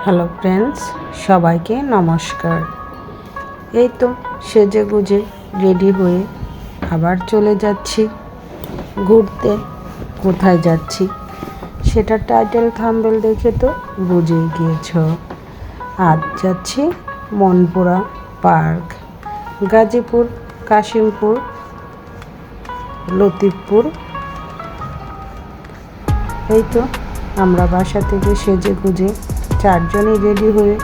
Hello friends, সবাইকে নমস্কার। এই তো সেজে গুজে রেডি হয়ে আবার চলে যাচ্ছি ঘুরতে। কোথায় যাচ্ছি সেটা টাইটেল থাম্বনেল দেখে তো বুঝেই গিয়েছ। আজ যাচ্ছি মনপুরা পার্ক, গাজীপুর, কাশিমপুর, লতিফপুর। এই তো আমরা বাসা থেকে সেজে গুজে চারজনই রেডি হয়ে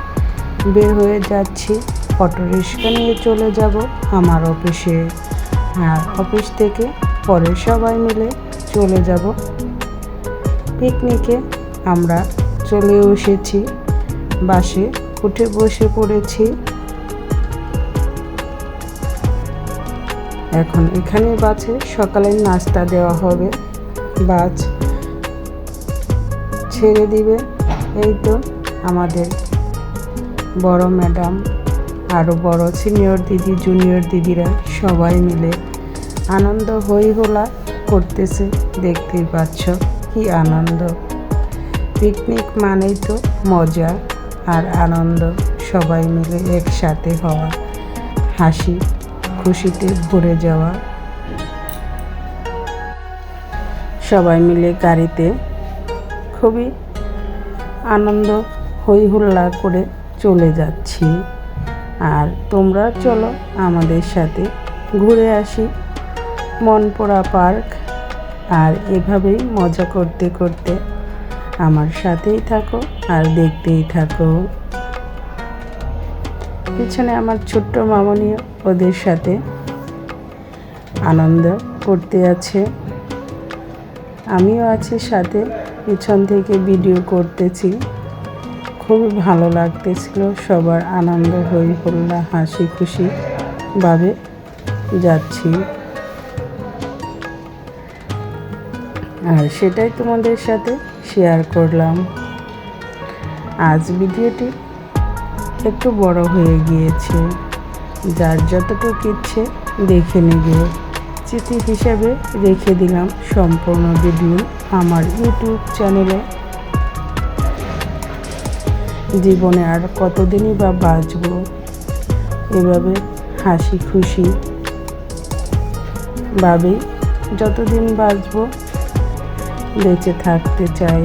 বের হয়ে যাচ্ছি। অটো রিক্সা নিয়ে চলে যাব আমার অফিসে, আর অফিস থেকে পরে সবাই মিলে চলে যাব পিকনিকে। আমরা চলে এসেছি, বাসে উঠে বসে পড়েছি। এখন এখানে বাসে সকালের নাস্তা দেওয়া হবে, বাস ছেড়ে দিবে। এই তো আমাদের বড় ম্যাডাম, আরও বড় সিনিয়র দিদি, জুনিয়র দিদিরা সবাই মিলে আনন্দ হই হোলা করতেছে। দেখতেই পাচ্ছ কি আনন্দ। পিকনিক মানেই তো মজা আর আনন্দ, সবাই মিলে একসাথে হওয়া, হাসি খুশিতে ভরে যাওয়া। সবাই মিলে গাড়িতে খুবই আনন্দ হই হুল্লা করে চলে যাচ্ছি। আর তোমরা চলো আমাদের সাথে ঘুরে আসি মনপুরা পার্ক। আর এভাবেই মজা করতে করতে আমার সাথেই থাকো আর দেখতেই থাকো। পিছনে আমার ছোট্ট মামনি ওদের সাথে আনন্দ করতে আছে, আমিও আছি সাথে, পিছন থেকে ভিডিও করতেছি। খুবই ভালো লাগতেছিল, সবার আনন্দ হই হুল্লা হাসি খুশি ভাবে যাচ্ছি। আর সেটাই তোমাদের সাথে শেয়ার করলাম। আজ ভিডিওটি একটু বড় হয়ে গিয়েছে, যার যতটুকু ইচ্ছে দেখে নেবে। স্মৃতি হিসাবে রেখে দিলাম সম্পূর্ণ ভিডিও আমার ইউটিউব চ্যানেলে। জীবনে আর কতদিনই বা বাঁচব এভাবে হাসি খুশি ভাবে। যতদিন বাঁচব বেঁচে থাকতে চাই।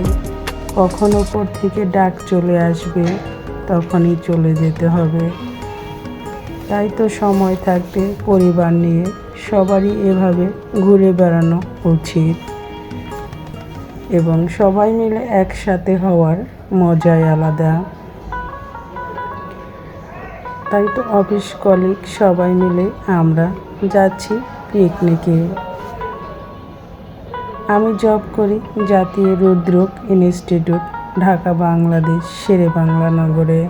কখন ওপর থেকে ডাক চলে আসবে তখনই চলে যেতে হবে। তাই তো সময় থাকতে পরিবার নিয়ে সবারই এভাবে ঘুরে বেড়ানো উচিত, এবং সবাই মিলে একসাথে হওয়ার মজাই আলাদা। তাই তো অফিস কলিগ সবাই মিলে আমরা যাচ্ছি পিকনিকে। আমি জব করি জাতীয় হৃদরোগ ইনস্টিটিউট, ঢাকা, বাংলাদেশ, শেরে বাংলা নগরে।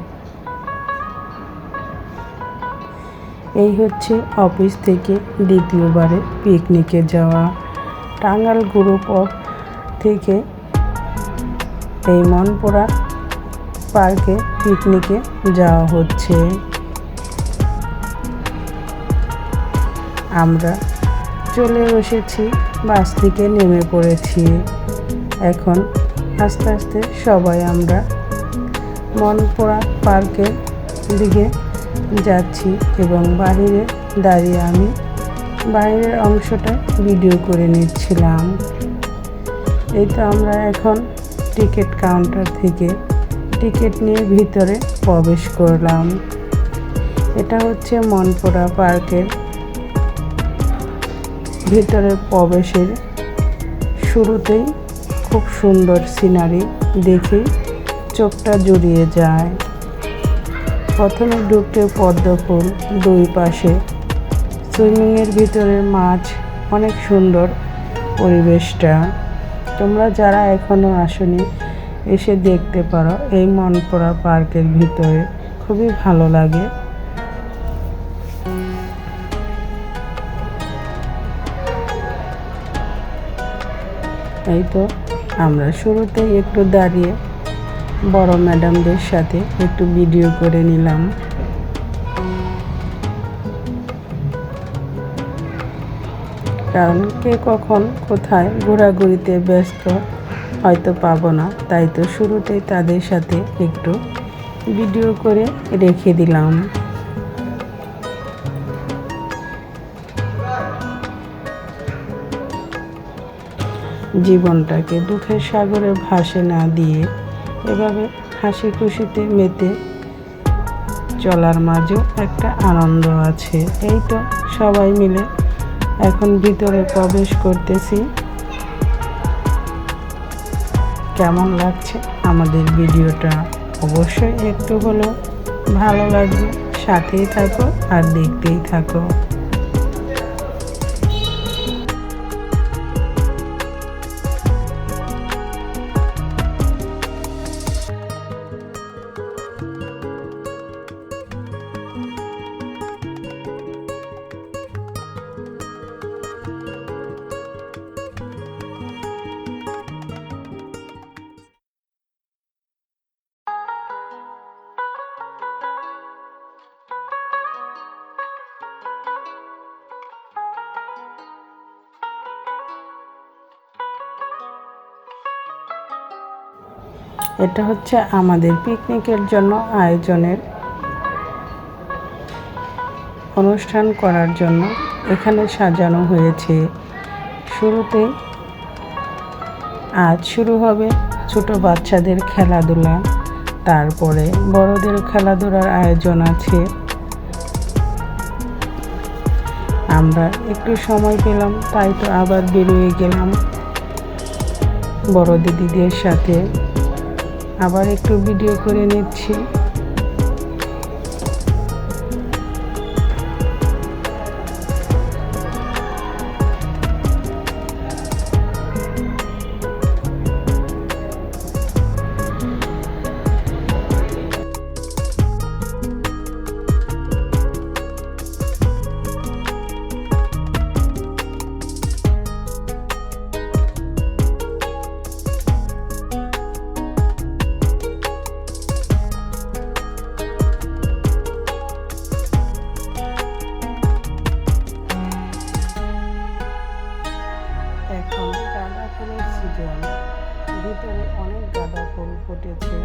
এই হচ্ছে অফিস থেকে দ্বিতীয়বারে পিকনিকে যাওয়া। টাঙ্গাইল গ্রুপ অফ থেকে এই মনপুরা পার্কে পিকনিকে যাওয়া হচ্ছে। আমরা চলে এসেছি, বাস থেকে নেমে পড়েছি। এখন আস্তে আস্তে সবাই আমরা মনপুরা পার্কের দিকে যাচ্ছি, এবং বাইরে দাঁড়িয়ে আমি বাইরের অংশটা ভিডিও করে নিচ্ছিলাম। এই তো আমরা এখন টিকিট কাউন্টার থেকে টিকিট নিয়ে ভিতরে প্রবেশ করলাম। এটা হচ্ছে মনপুরা পার্কের ভিতরে প্রবেশের শুরুতেই খুব সুন্দর সিনারি দেখে চোখটা জুড়িয়ে যায়। প্রথমে ঢুকতে পদ্ম ফুল, দুই পাশে সুইমিংয়ের ভিতরে মাছ, অনেক সুন্দর পরিবেশটা। তোমরা যারা এখনও আসনি এসে দেখতে পারো এই মনপুরা পার্কের ভিতরে, খুবই ভালো লাগে। এই তো আমরা শুরুতেই একটু দাঁড়িয়ে বড় ম্যাডামদের সাথে একটু ভিডিও করে নিলাম। কারণ কে কখন কোথায় ঘোরাঘুরিতে ব্যস্ত হয়তো পাবো না, তাই তো শুরুতেই তাদের সাথে একটু ভিডিও করে রেখে দিলাম। জীবনটাকে দুঃখের সাগরে ভাসে না দিয়ে এভাবে হাসি খুশিতে মেতে চলার মাঝেও একটা আনন্দ আছে। এই তো সবাই মিলে এখন ভিতরে প্রবেশ করতেছি। কেমন লাগছে আমাদের ভিডিওটা অবশ্যই একটু হলেও ভালো লাগবে। সাথেই থাকো আর দেখতেই থাকো। এটা হচ্ছে আমাদের পিকনিকের জন্য আয়োজনের অনুষ্ঠান করার জন্য এখানে সাজানো হয়েছে। শুরুতেই আজ শুরু হবে ছোট বাচ্চাদের খেলাধুলা, তারপরে বড়দের খেলাধুলার আয়োজন আছে। আমরা একটু সময় পেলাম, তাই তো আবার বেরিয়ে গেলাম বড় দিদিদের সাথে। আবার একটু ভিডিও করে নিচ্ছি। এখন গাঁদা ফুলের সিজন, ভিতরে অনেক গাঁদা ফুল ফুটেছে।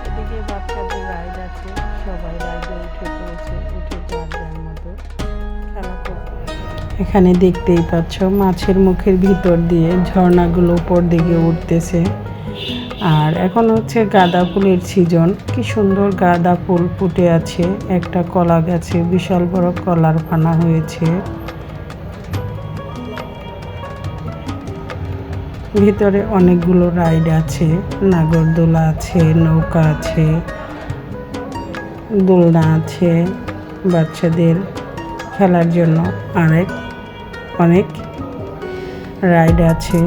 এদিকে বাচ্চাদের রাইড আছে, সবাই রাইডে উঠে পড়েছে, উঠে যার যার মতো খেলা করছে। এখানে দেখতেই পাচ্ছ মাছের মুখের ভিতর দিয়ে ঝর্ণাগুলো উপর দিকে উঠতেছে। আর এখন হচ্ছে গাঁদা ফুলের সিজন। কি সুন্দর গাঁদা ফুল ফুটে আছে। একটা কলা গাছে বিশাল বড় কলার পানা হয়েছে। ভিতরে অনেকগুলো রাইড আছে, নাগরদোলা আছে, নৌকা আছে, দোলনা আছে, বাচ্চাদের খেলার জন্য অনেক রাইড আছে।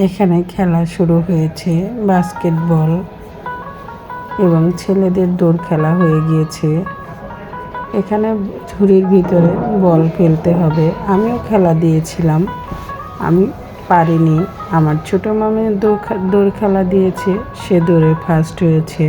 এখানে খেলা শুরু হয়েছে, বাস্কেটবল এবং ছেলেদের দৌড় খেলা হয়ে গিয়েছে। এখানে ঝুড়ির ভিতরে বল ফেলতে হবে। আমিও খেলা দিয়েছিলাম, আমি পারিনি। আমার ছোট মামা দৌড় খেলা দিয়েছে, সে দৌড়ে ফার্স্ট হয়েছে।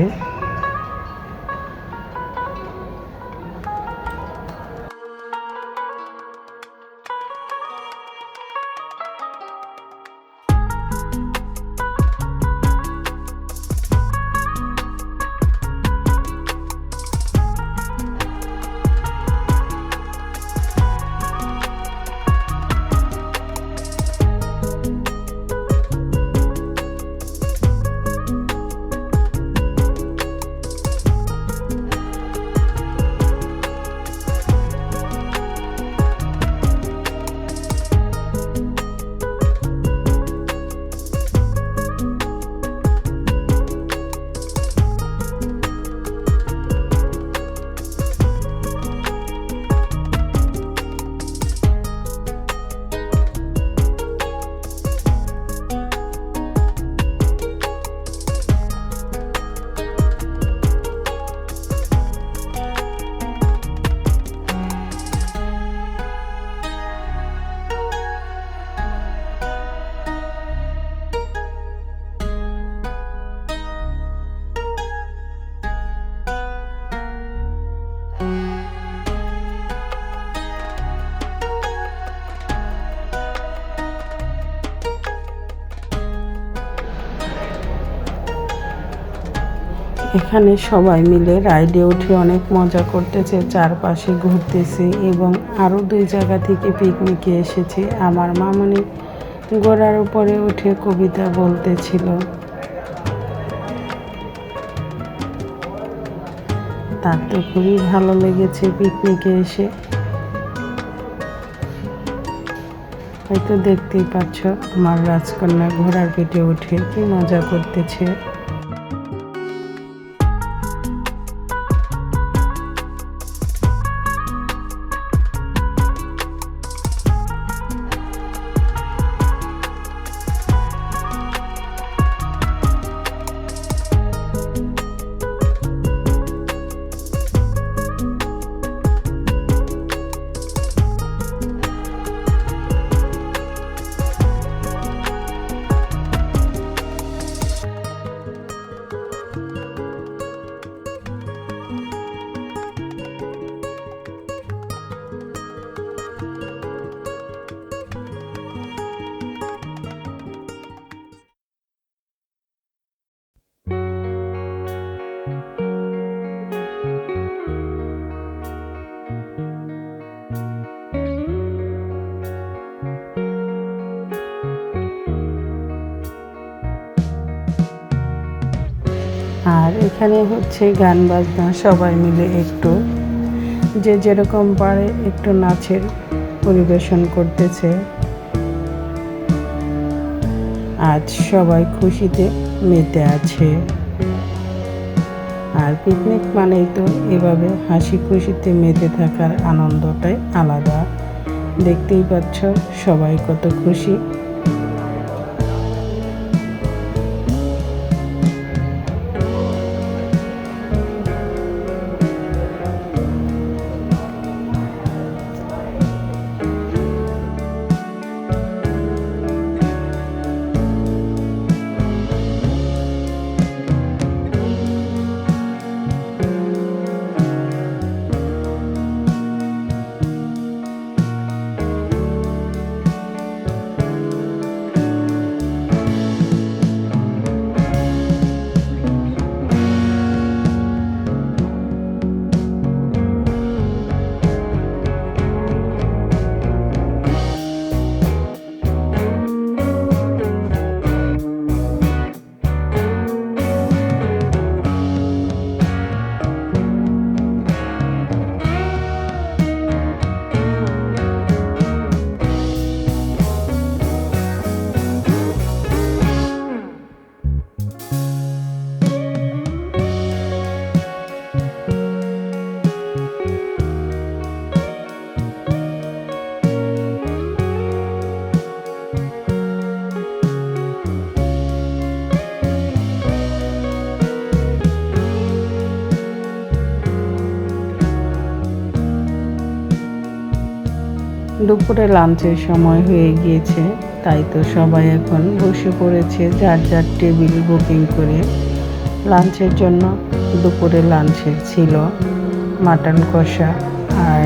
এখানে সবাই মিলে রাইডে উঠে অনেক মজা করতেছে, চারপাশে ঘুরতেছে এবং আরও 2 জায়গা থেকে পিকনিকে এসেছে। আমার মামনি ঘোড়ার উপরে উঠে কবিতা বলতেছিল। তার তো খুবই ভালো লেগেছে পিকনিকে এসে। হয়তো দেখতেই পাচ্ছ আমার রাজকন্যা ঘোড়ার পিঠে উঠে কি মজা করতেছে। আর এখানে হচ্ছে গান বাজনা সবাই মিলে একটু যে যেরকম পারে একটু নাচের পরিবেশন করতেছে। আজ সবাই খুশিতে মেতে আছে। আর পিকনিক মানেই তো এভাবে হাসি খুশিতে মেতে থাকার আনন্দটাই আলাদা। দেখতেই পাচ্ছ সবাই কত খুশি। দুপুরে লাঞ্চের সময় হয়ে গিয়েছে, তাই তো সবাই এখন বসে পড়েছে যার যার টেবিল বুকিং করে লাঞ্চের জন্য। দুপুরে লাঞ্চের ছিল মাটন কষা আর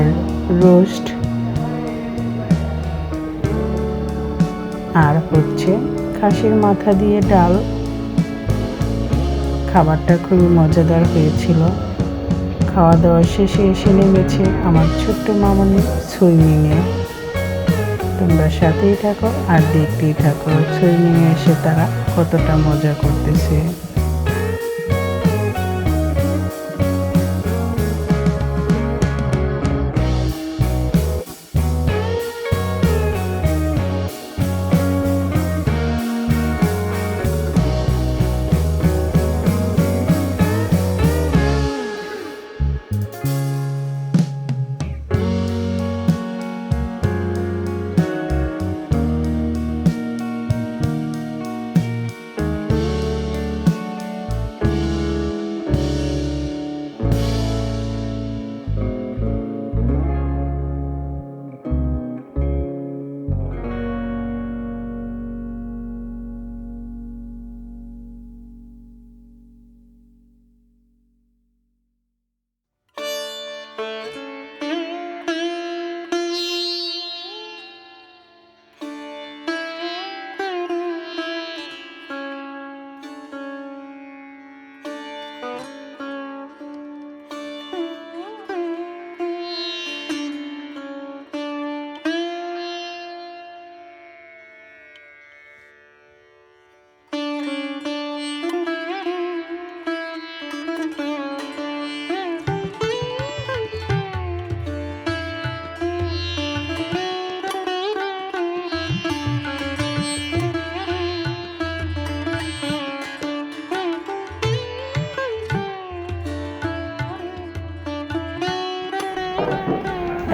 রোস্ট, আর হচ্ছে খাসির মাথা দিয়ে ডাল। খাবারটা খুবই মজাদার হয়েছিল। খাওয়া দাওয়া শেষে এসে নেমেছে আমার ছোট্ট মামনি সুইমিংয়ে। তোমরা সাথেই থাকো আর দেখতেই থাকো সুইমিংয়ে এসে তারা কতটা মজা করতেছে।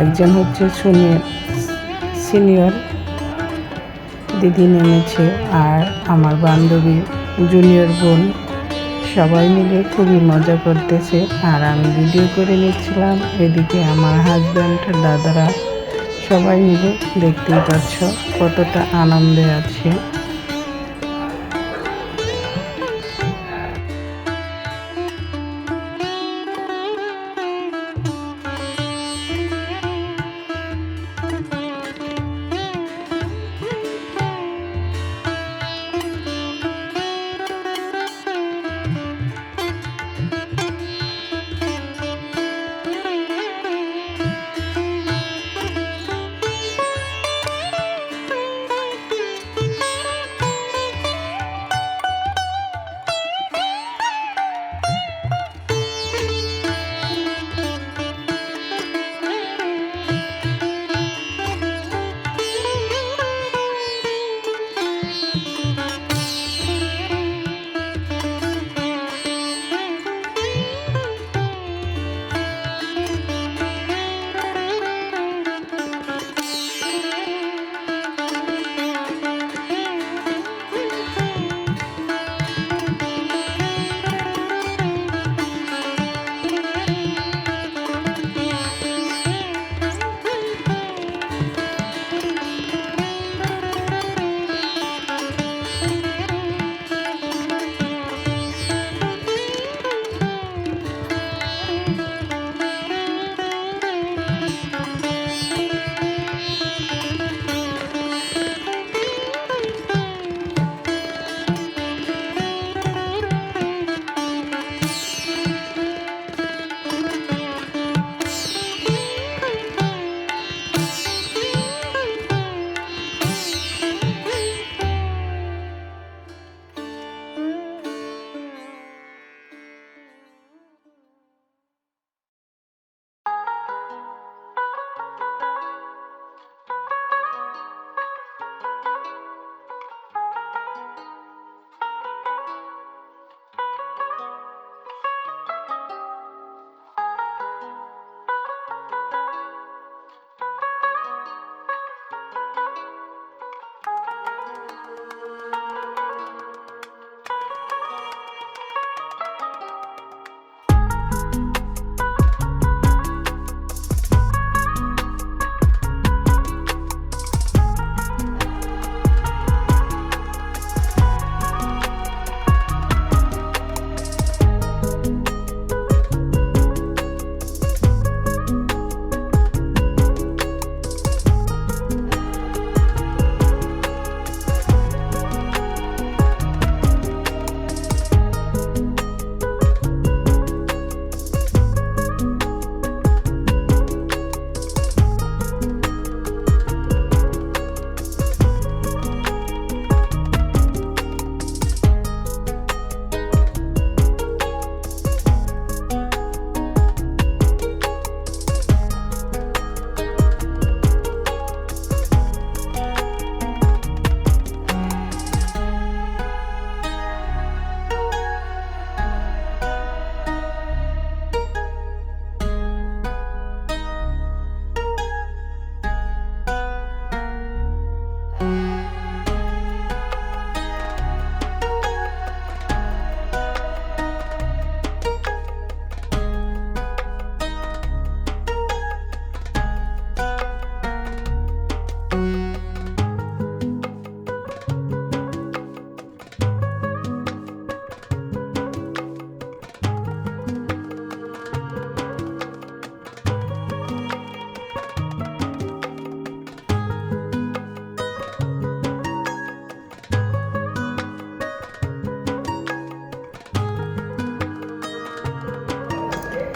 একজন হচ্ছে সিনিয়র দিদি নেমেছে, আর আমার বান্ধবী জুনিয়র বোন, সবাই মিলে খুবই মজা করতেছে। আর আমি ভিডিও করে নিচ্ছিলাম। এদিকে আমার হাজব্যান্ড, দাদারা সবাই মিলে, দেখতেই পাচ্ছ কতটা আনন্দে আছে।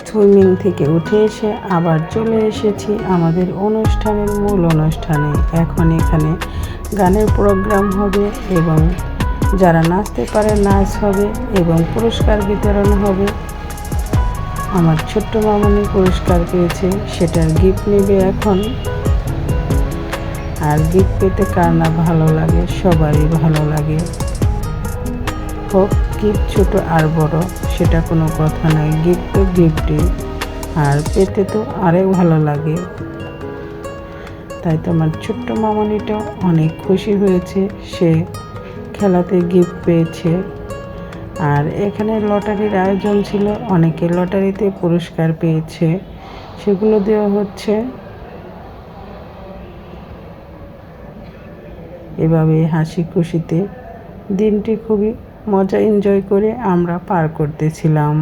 সুইমিং থেকে উঠে এসে আবার চলে এসেছি আমাদের অনুষ্ঠানের মূল অনুষ্ঠানে। এখন এখানে গানের প্রোগ্রাম হবে এবং যারা নাচতে পারে নাচ হবে এবং পুরস্কার বিতরণ হবে। আমার ছোট্ট মামনি পুরস্কার পেয়েছে, সেটার গিফট নেবে এখন। আর গিফট পেতে কার না ভালো লাগে, সবারই ভালো লাগে, হোক গিফট ছোট আর বড় সেটা কোনো কথা নয়, গিফট তো গিফটই, আর পেতে তো আরও ভালো লাগে। তাই তো আমার ছোট্ট মামনিটাও অনেক খুশি হয়েছে, সে খেলাতে গিফট পেয়েছে। আর এখানে লটারির আয়োজন ছিল, অনেকে লটারিতে পুরস্কার পেয়েছে, সেগুলো দেওয়া হচ্ছে। এভাবে হাসি খুশিতে দিনটি খুবই মজা এনজয় করে আমরা পার করতেছিলাম।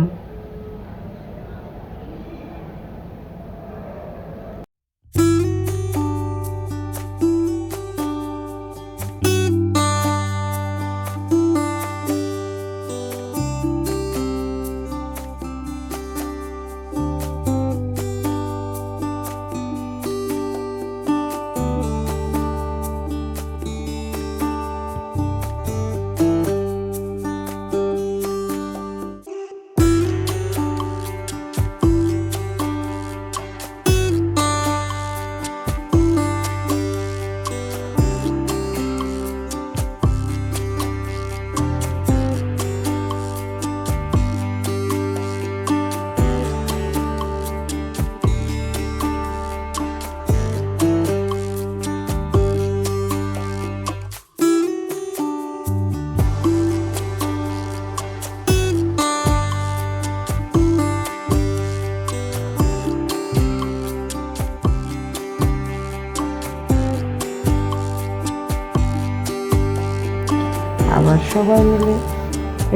আবার সবাই মিলে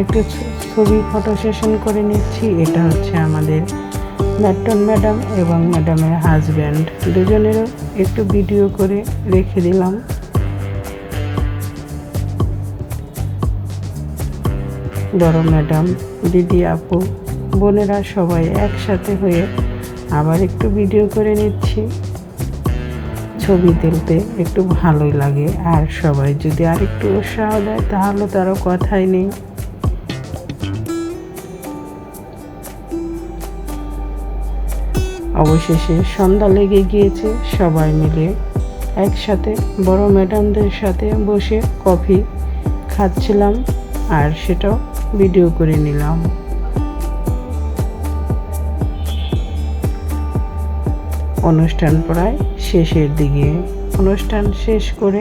একটু ছবি ফটো সেশন করে নিচ্ছি। এটা হচ্ছে আমাদের ম্যাটন ম্যাডাম এবং ম্যাডামের হাজব্যান্ড, দুজনেরও একটু ভিডিও করে রেখে দিলাম। বড় ম্যাডাম, দিদি, আপু, বোনেরা সবাই একসাথে হয়ে আবার একটু ভিডিও করে নিচ্ছি। ছবি তুলতে একটু ভালোই লাগে, আর সবাই যদি আর একটু উৎসাহ দেয় তাহলে তো আরও কথাই নেই। অবশেষে সন্ধ্যা লেগে গিয়েছে, সবাই মিলে একসাথে বড় ম্যাডামদের সাথে বসে কফি খাচ্ছিলাম, আর সেটাও ভিডিও করে নিলাম। অনুষ্ঠান প্রায় শেষের দিকে। অনুষ্ঠান শেষ করে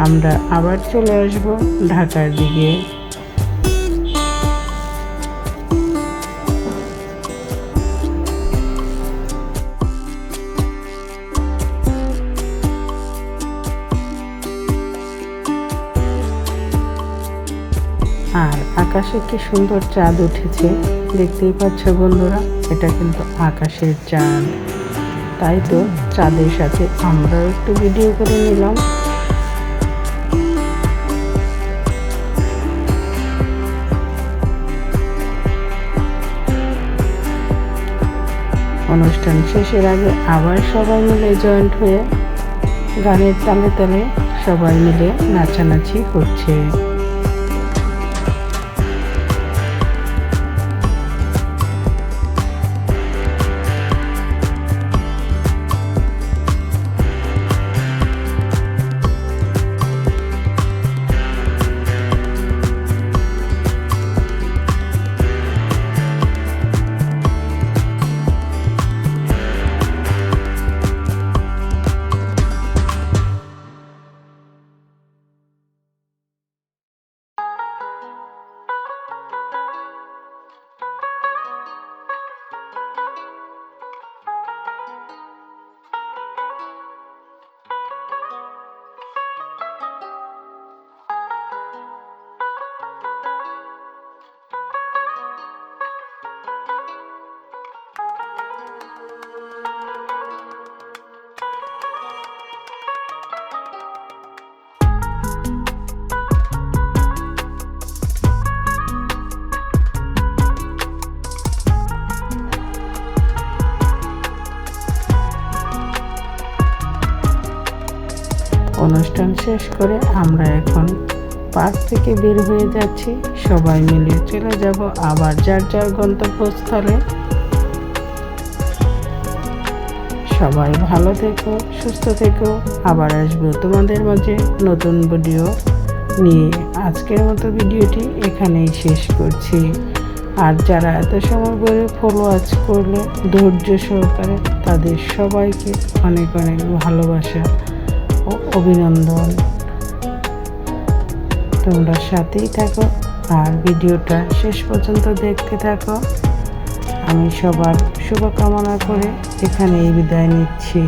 আমরা আবার চলে আসব ঢাকার দিকে। আর আকাশে কি সুন্দর চাঁদ উঠেছে, দেখতেই পাচ্ছ বন্ধুরা, এটা কিন্তু আকাশের চাঁদ। তাই তো চাঁদের সাথে আমরাও একটু ভিডিও করে নিলাম। অনুষ্ঠান শেষের আগে আবার সবাই মিলে জয়েন্ট হয়ে গানের তালে তালে সবাই মিলে নাচানাচি করছে। অনুষ্ঠান শেষ করে আমরা এখন পার্ক থেকে বের হয়ে যাচ্ছি, সবাই মিলে চলে যাব আবার যার যার গন্তব্যস্থলে। সবাই ভালো থেকো, সুস্থ থেকো, আবার আসবো তোমাদের মাঝে নতুন ভিডিও নিয়ে। আজকের মতো ভিডিওটি এখানেই শেষ করছি। আর যারা এত সময় ধরে ফলোয়ার্স করলে ধৈর্য সহকারে, তাদের সবাইকে অনেক অনেক ভালোবাসা। ও অভিনন্দন। তোমরা সাথেই থাকো আর ভিডিওটা শেষ পর্যন্ত দেখতে থাকো। আমি সবার শুভকামনা করে এখানেই বিদায় নিচ্ছি।